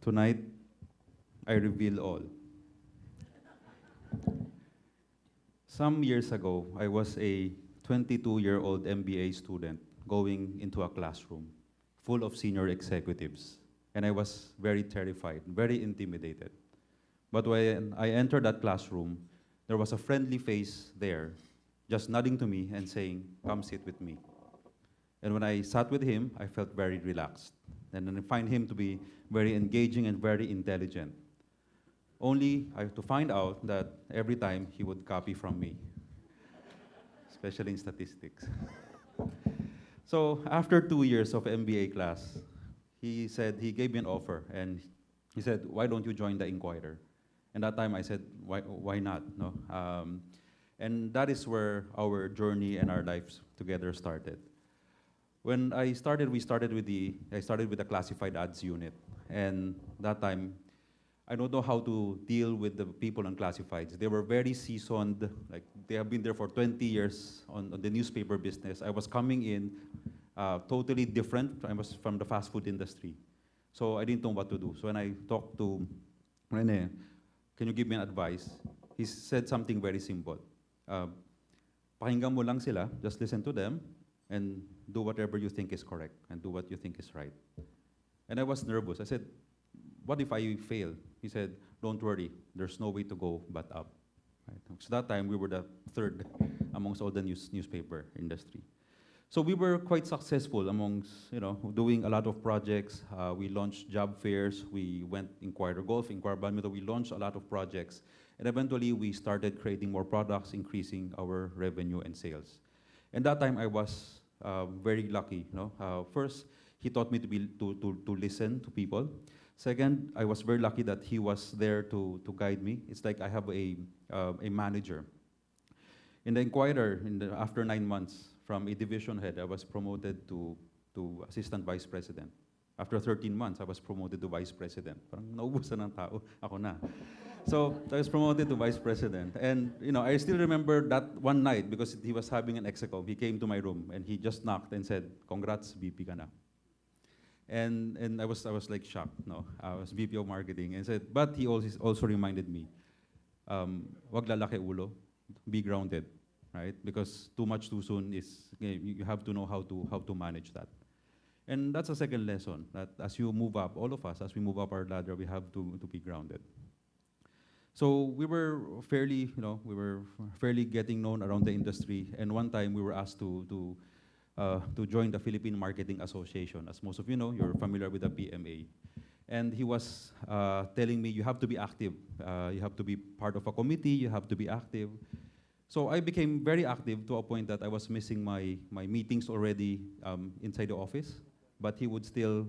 Tonight, I reveal all. Some years ago, I was a 22-year-old MBA student going into a classroom full of senior executives. And I was very terrified, very intimidated. But when I entered that classroom, there was a friendly face there, just nodding to me and saying, "Come sit with me." And when I sat with him, I felt very relaxed. And then I find him to be very engaging and very intelligent. Only I have to find out that every time he would copy from me, especially in statistics. So after 2 years of MBA class, he said he gave me an offer, and he said, "Why don't you join the Inquirer?" And that time I said, why not? No? And that is where our journey and our lives together started. When I started with the classified ads unit, and that time I don't know how to deal with the people on classifieds. They were very seasoned, like they have been there for 20 years on the newspaper business. I was coming in totally different. I was from the fast food industry. So I didn't know what to do. So when I talked to Rene, "Can you give me an advice?" He said something very simple. Pakinggan mo lang sila, just listen to them, and do whatever you think is correct, and do what you think is right. And I was nervous. I said, "What if I fail?" He said, "Don't worry, there's no way to go but up." Right? So that time, we were the third amongst all the newspaper industry. So we were quite successful amongst, doing a lot of projects. We launched job fairs. We went Inquirer Golf, Inquirer Badminton. We launched a lot of projects. And eventually, we started creating more products, increasing our revenue and sales. And that time, I was very lucky. First, he taught me to listen to people. Second, I was very lucky that he was there to guide me. It's like I have a manager. In the Inquirer, after 9 months, from a division head, I was promoted to assistant vice president. After 13 months, I was promoted to vice president. Parang naubusan ng tao, ako na. So I was promoted to vice president. And I still remember that one night because he was having an executive. He came to my room and he just knocked and said, "Congrats, VP ka na." And I was like shocked. No, I was VP of marketing and said, but he also reminded me, wag lalaki ulo, be grounded, right? Because too much too soon is you have to know how to manage that. And that's a second lesson, that as you move up, all of us, as we move up our ladder, we have to be grounded. So we were fairly getting known around the industry. And one time we were asked to join the Philippine Marketing Association. As most of you know, you're familiar with the PMA. And he was telling me, you have to be active. You have to be part of a committee. You have to be active. So I became very active to a point that I was missing my meetings already inside the office. But he would still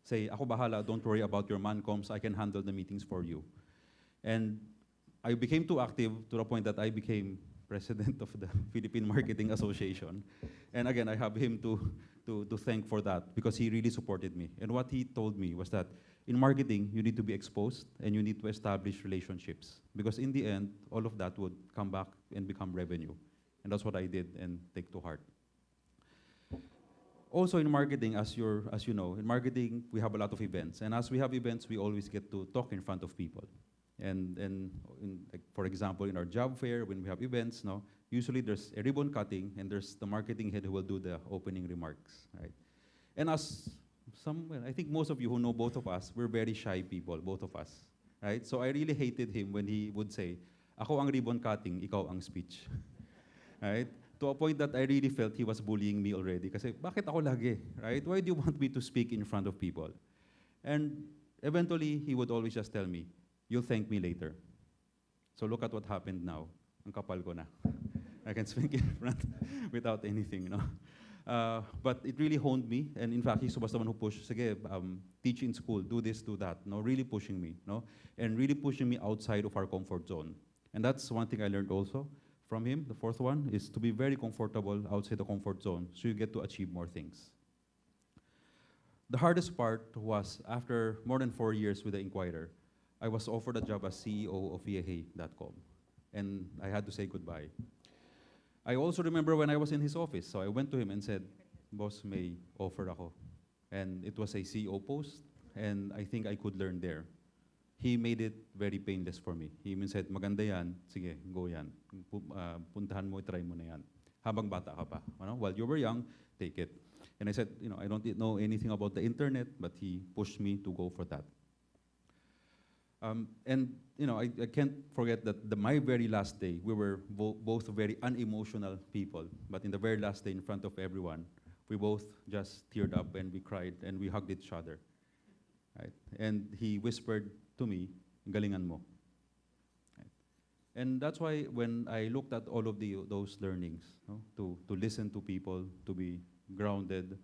say, "Ako bahala, don't worry about your mancoms. I can handle the meetings for you." And I became too active to the point that I became president of the Philippine Marketing Association. And again, I have him to thank for that because he really supported me. And what he told me was that in marketing, you need to be exposed and you need to establish relationships. Because in the end, all of that would come back and become revenue. And that's what I did and take to heart. Also in marketing, as you know, in marketing, we have a lot of events. And as we have events, we always get to talk in front of people. And like, for example, in our job fair, when we have events, usually there's a ribbon cutting, and there's the marketing head who will do the opening remarks, right? And I think most of you who know both of us, we're very shy people, both of us, right? So I really hated him when he would say, "Ako ang ribbon cutting, ikaw ang speech," right? To a point that I really felt he was bullying me already. Kasi, bakit ako lagi, right? Why do you want me to speak in front of people? And eventually, he would always just tell me, "You'll thank me later." So look at what happened now. Ang kapal ko na. I can speak in front without anything, But it really honed me. And in fact, he was the one who pushed, "Sige, teach in school, do this, do that." Really pushing me, And really pushing me outside of our comfort zone. And that's one thing I learned also from him. The fourth one is to be very comfortable outside the comfort zone so you get to achieve more things. The hardest part was after more than 4 years with the Inquirer, I was offered a job as CEO of Yahoo.com, and I had to say goodbye. I also remember when I was in his office, so I went to him and said, "Boss, may offer ako." And it was a CEO post, and I think I could learn there. He made it very painless for me. He even said, maganda yan, sige, go yan. Puntahan mo, try mo na yan. Habang bata ka pa. While you were young, take it. And I said, I don't know anything about the internet, but he pushed me to go for that. And I can't forget that my very last day, we were both very unemotional people, but in the very last day in front of everyone, we both just teared up and we cried and we hugged each other. Right? And he whispered to me, galingan mo. Right? And that's why when I looked at all of those learnings, to listen to people, to be grounded,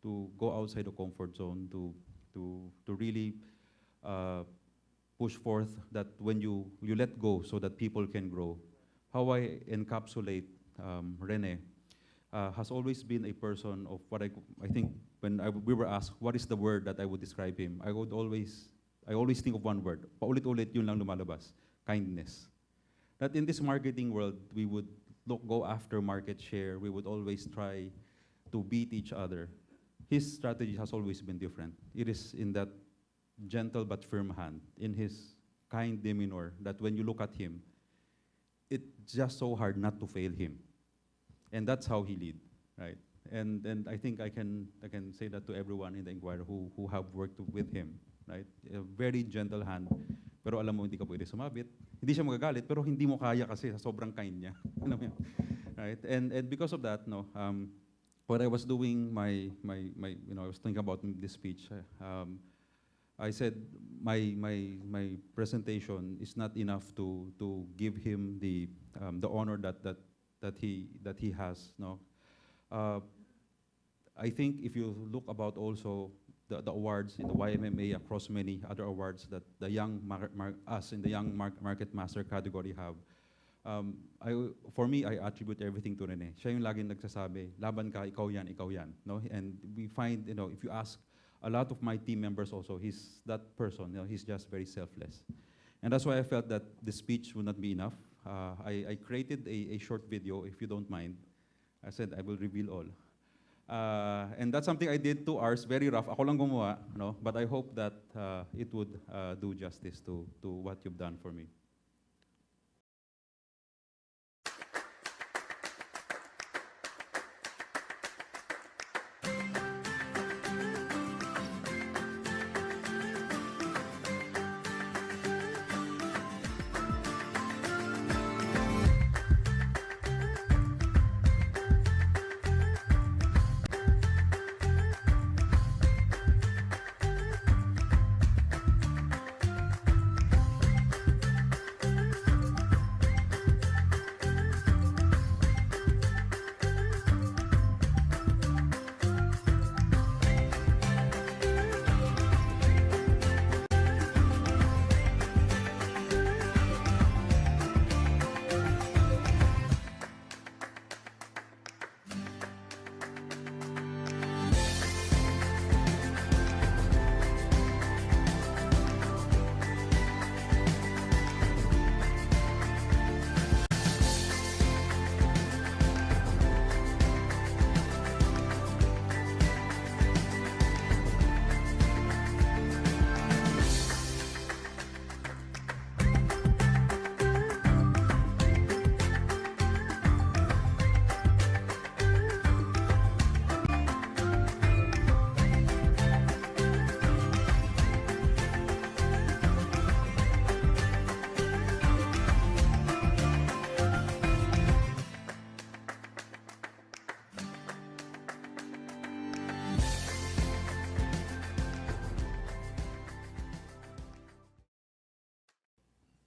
to go outside the comfort zone, to really push forth that when you let go so that people can grow. How I encapsulate Rene has always been a person of what I think when we were asked, what is the word that I would describe him? I always think of one word. Paulit-ulit yun lang lumalabas, kindness. That in this marketing world, we would go after market share. We would always try to beat each other. His strategy has always been different. It is in that gentle but firm hand, in his kind demeanor, that when you look at him, it's just so hard not to fail him. And that's how he lead, right? And I think I can say that to everyone in the Inquirer who have worked with him, right? A very gentle hand, pero alam mo hindi ka pwede sumabit. Hindi siya magagalit, pero hindi mo kaya kasi sa sobrang kind niya. Right? And because of that, what I was doing, I was thinking about this speech. I said my presentation is not enough to give him the honor that he has. No, I think if you look about also the awards in the YMMA across many other awards that the young us in the young market master category have. For me, I attribute everything to Rene. Siya yung laging nagsasabi, laban ka, ikaw yan, no? And we find, if you ask a lot of my team members also, he's that person, he's just very selfless. And that's why I felt that the speech would not be enough. I created a short video, if you don't mind. I said, I will reveal all. And that's something I did 2 hours, very rough. Ako lang gumawa, but I hope that it would do justice to what you've done for me.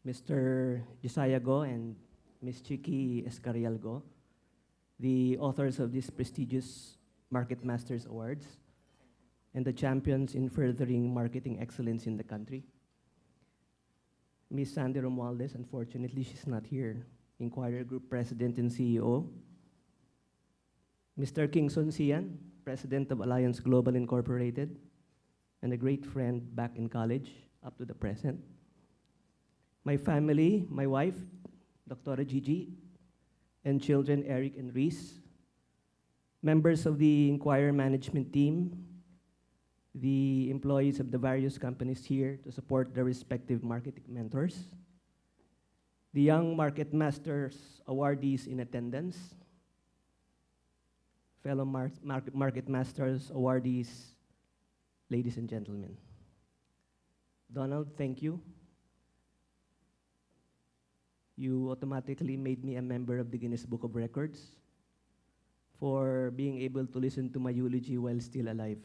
Mr. Josiah Go and Ms. Chiki Escarial Go, the authors of this prestigious Market Masters Awards, and the champions in furthering marketing excellence in the country. Ms. Sandy Romualdez, unfortunately, she's not here. Inquirer Group President and CEO. Mr. Kingson Sian, President of Alliance Global Incorporated, and a great friend back in college up to the present. My family, my wife, Dr. Gigi, and children Eric and Reese, members of the Inquirer management team, the employees of the various companies here to support their respective marketing mentors, the Young Market Masters awardees in attendance, fellow Market Masters awardees, ladies and gentlemen. Donald, thank you. You automatically made me a member of the Guinness Book of Records for being able to listen to my eulogy while still alive.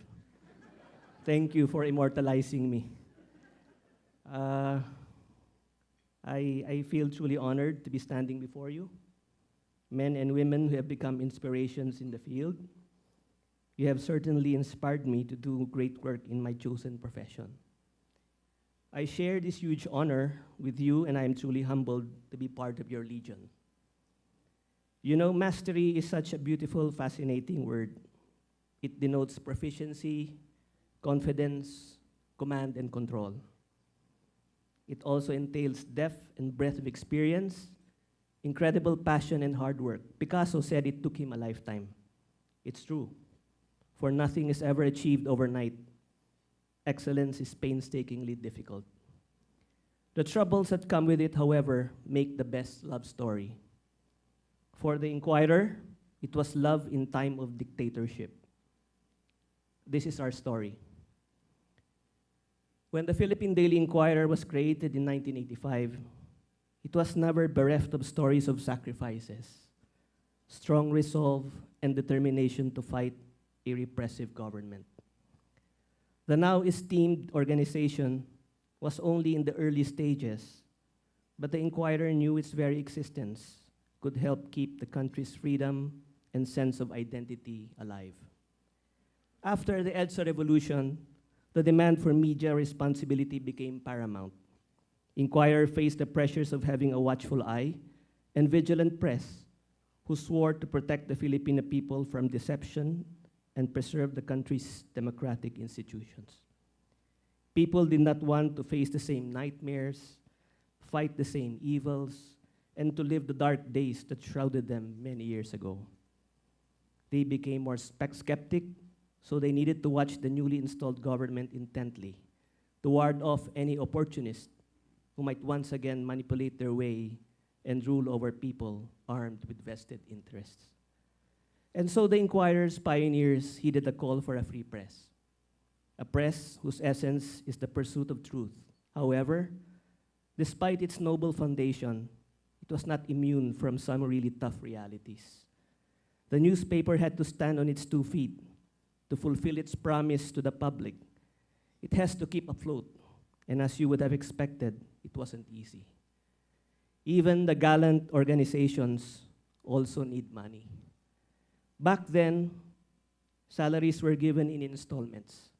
Thank you for immortalizing me. I feel truly honored to be standing before you, men and women who have become inspirations in the field. You have certainly inspired me to do great work in my chosen profession. I share this huge honor with you, and I am truly humbled to be part of your legion. You know, mastery is such a beautiful, fascinating word. It denotes proficiency, confidence, command, and control. It also entails depth and breadth of experience, incredible passion, and hard work. Picasso said it took him a lifetime. It's true, for nothing is ever achieved overnight. Excellence is painstakingly difficult. The troubles that come with it, however, make the best love story. For the Inquirer, it was love in time of dictatorship. This is our story. When the Philippine Daily Inquirer was created in 1985, it was never bereft of stories of sacrifices, strong resolve, and determination to fight a repressive government. The now esteemed organization was only in the early stages, but the Inquirer knew its very existence could help keep the country's freedom and sense of identity alive. After the EDSA revolution, the demand for media responsibility became paramount. Inquirer faced the pressures of having a watchful eye and vigilant press who swore to protect the Filipino people from deception and preserve the country's democratic institutions. People did not want to face the same nightmares, fight the same evils, and to live the dark days that shrouded them many years ago. They became more skeptic, so they needed to watch the newly installed government intently to ward off any opportunist who might once again manipulate their way and rule over people armed with vested interests. And so the Inquirer's pioneers heeded the call for a free press, a press whose essence is the pursuit of truth. However, despite its noble foundation, it was not immune from some really tough realities. The newspaper had to stand on its 2 feet to fulfill its promise to the public. It has to keep afloat, and as you would have expected, it wasn't easy. Even the gallant organizations also need money. Back then, salaries were given in installments.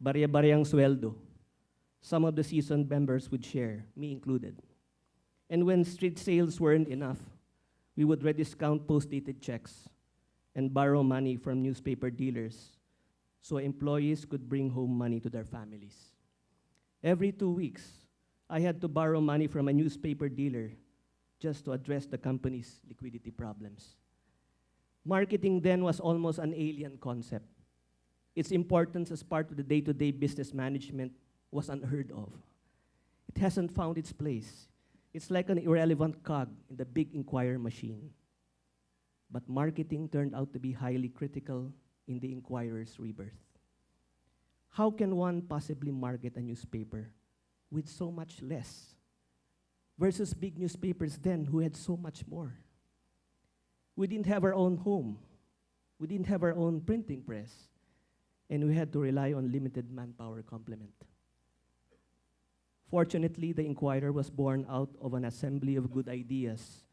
Barya-baryang sweldo. Some of the seasoned members would share, me included. And when street sales weren't enough, we would rediscount post-dated checks and borrow money from newspaper dealers so employees could bring home money to their families. Every 2 weeks, I had to borrow money from a newspaper dealer just to address the company's liquidity problems. Marketing then was almost an alien concept. Its importance as part of the day-to-day business management was unheard of. It hasn't found its place. It's like an irrelevant cog in the big Inquirer machine. But marketing turned out to be highly critical in the Inquirer's rebirth. How can one possibly market a newspaper with so much less versus big newspapers then who had so much more? We didn't have our own home. We didn't have our own printing press. And we had to rely on limited manpower complement. Fortunately, the Inquirer was born out of an assembly of good ideas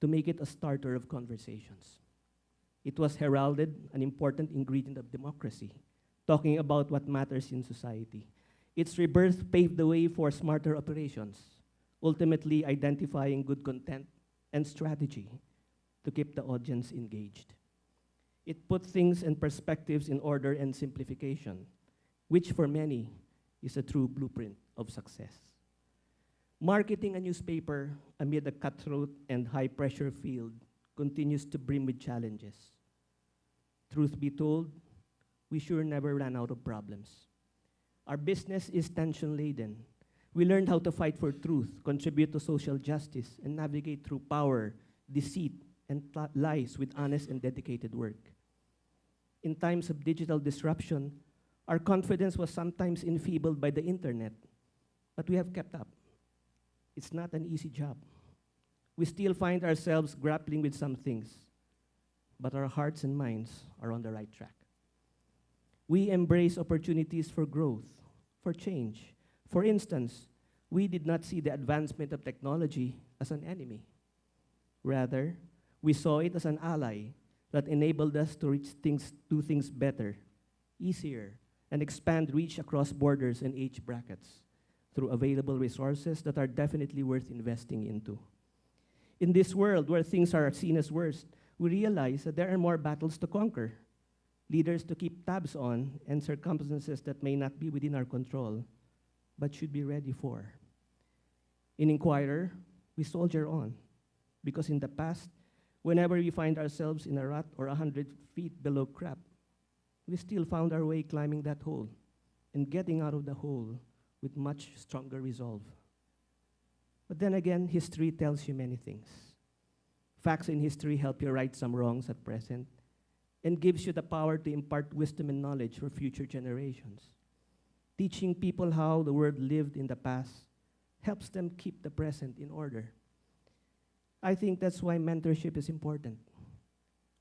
to make it a starter of conversations. It was heralded an important ingredient of democracy, talking about what matters in society. Its rebirth paved the way for smarter operations, ultimately identifying good content and strategy to keep the audience engaged. It put things and perspectives in order and simplification, which for many is a true blueprint of success. Marketing a newspaper amid a cutthroat and high-pressure field continues to brim with challenges. Truth be told, we sure never ran out of problems. Our business is tension-laden. We learned how to fight for truth, contribute to social justice, and navigate through power, deceit, and lies with honest and dedicated work. In times of digital disruption, our confidence was sometimes enfeebled by the internet, but we have kept up. It's not an easy job. We still find ourselves grappling with some things, but our hearts and minds are on the right track. We embrace opportunities for growth, for change. For instance, we did not see the advancement of technology as an enemy. Rather, we saw it as an ally that enabled us to do things better, easier, and expand reach across borders and age brackets through available resources that are definitely worth investing into. In this world where things are seen as worst, we realize that there are more battles to conquer, leaders to keep tabs on, and circumstances that may not be within our control, but should be ready for. In Inquirer, we soldier on, because in the past, whenever we find ourselves in a rut or 100 feet below crap, we still found our way climbing that hole and getting out of the hole with much stronger resolve. But then again, history tells you many things. Facts in history help you right some wrongs at present and gives you the power to impart wisdom and knowledge for future generations. Teaching people how the world lived in the past helps them keep the present in order. I think that's why mentorship is important.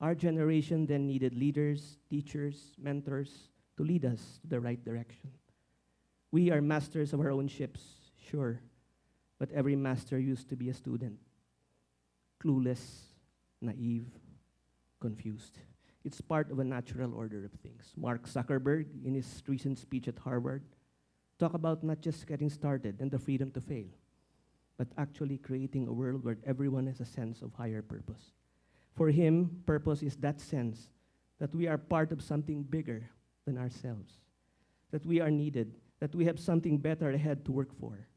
Our generation then needed leaders, teachers, mentors to lead us to the right direction. We are masters of our own ships, sure, but every master used to be a student. Clueless, naive, confused. It's part of a natural order of things. Mark Zuckerberg, in his recent speech at Harvard, talked about not just getting started and the freedom to fail, but actually creating a world where everyone has a sense of higher purpose. For him, purpose is that sense that we are part of something bigger than ourselves, that we are needed, that we have something better ahead to work for.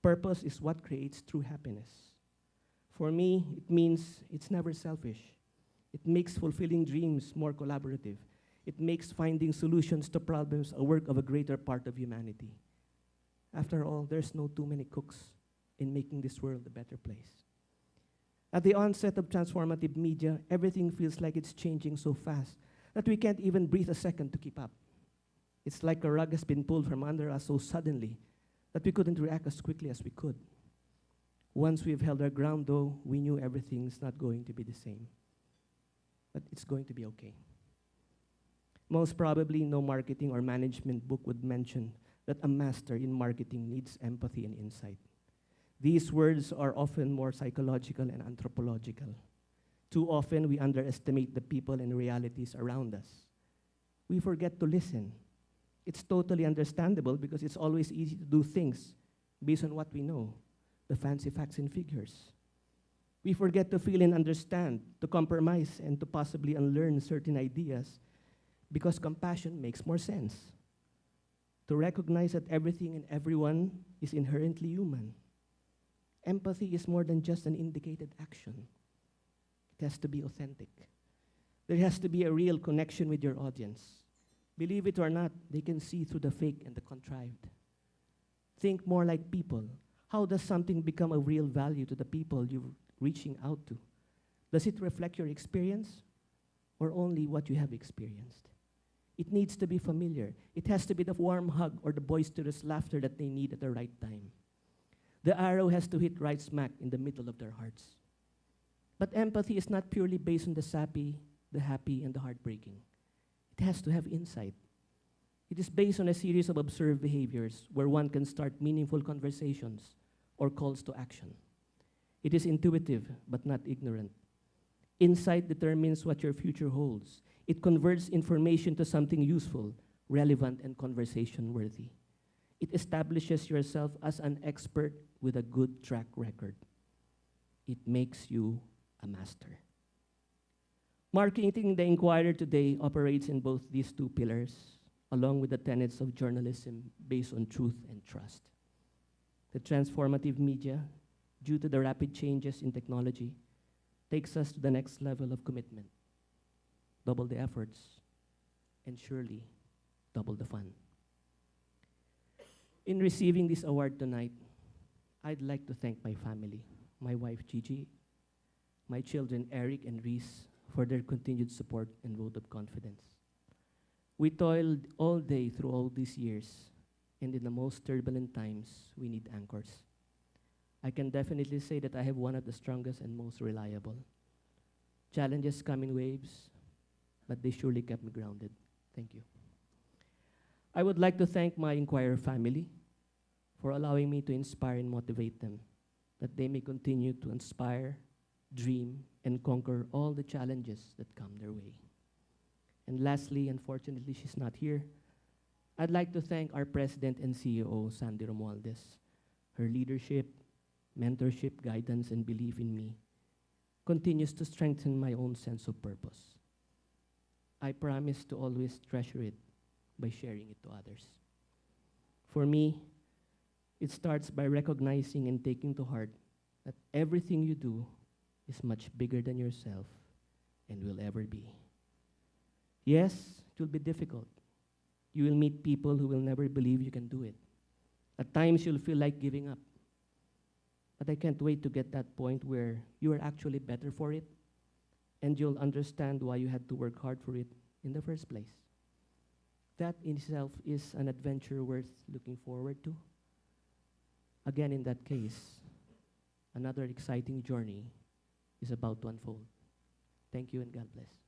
Purpose is what creates true happiness. For me, it means it's never selfish. It makes fulfilling dreams more collaborative. It makes finding solutions to problems a work of a greater part of humanity. After all, there's no too many cooks in making this world a better place. At the onset of transformative media, everything feels like it's changing so fast that we can't even breathe a second to keep up. It's like a rug has been pulled from under us so suddenly that we couldn't react as quickly as we could. Once we've held our ground, though, we knew everything's not going to be the same. But it's going to be okay. Most probably, no marketing or management book would mention that a master in marketing needs empathy and insight. These words are often more psychological and anthropological. Too often, we underestimate the people and realities around us. We forget to listen. It's totally understandable because it's always easy to do things based on what we know, the fancy facts and figures. We forget to feel and understand, to compromise, and to possibly unlearn certain ideas because compassion makes more sense. To recognize that everything and everyone is inherently human. Empathy is more than just an indicated action. It has to be authentic. There has to be a real connection with your audience. Believe it or not, they can see through the fake and the contrived. Think more like people. How does something become of real value to the people you're reaching out to? Does it reflect your experience or only what you have experienced? It needs to be familiar. It has to be the warm hug or the boisterous laughter that they need at the right time. The arrow has to hit right smack in the middle of their hearts. But empathy is not purely based on the sappy, the happy, and the heartbreaking. It has to have insight. It is based on a series of observed behaviors where one can start meaningful conversations or calls to action. It is intuitive but not ignorant. Insight determines what your future holds. It converts information to something useful, relevant, and conversation-worthy. It establishes yourself as an expert with a good track record. It makes you a master. Marketing the Inquirer today operates in both these two pillars, along with the tenets of journalism based on truth and trust. The transformative media, due to the rapid changes in technology, takes us to the next level of commitment. Double the efforts, and surely double the fun. In receiving this award tonight, I'd like to thank my family, my wife Gigi, my children Eric and Reese for their continued support and vote of confidence. We toiled all day through all these years, and in the most turbulent times, we need anchors. I can definitely say that I have one of the strongest and most reliable. Challenges come in waves, but they surely kept me grounded. Thank you. I would like to thank my Inquirer family for allowing me to inspire and motivate them, that they may continue to inspire, dream, and conquer all the challenges that come their way. And lastly, unfortunately, she's not here, I'd like to thank our President and CEO, Sandy Romualdez. Her leadership, mentorship, guidance, and belief in me continues to strengthen my own sense of purpose. I promise to always treasure it by sharing it to others. For me, it starts by recognizing and taking to heart that everything you do is much bigger than yourself and will ever be. Yes, it will be difficult. You will meet people who will never believe you can do it. At times, you'll feel like giving up. But I can't wait to get that point where you are actually better for it, and you'll understand why you had to work hard for it in the first place. That in itself is an adventure worth looking forward to. Again, in that case, another exciting journey is about to unfold. Thank you and God bless.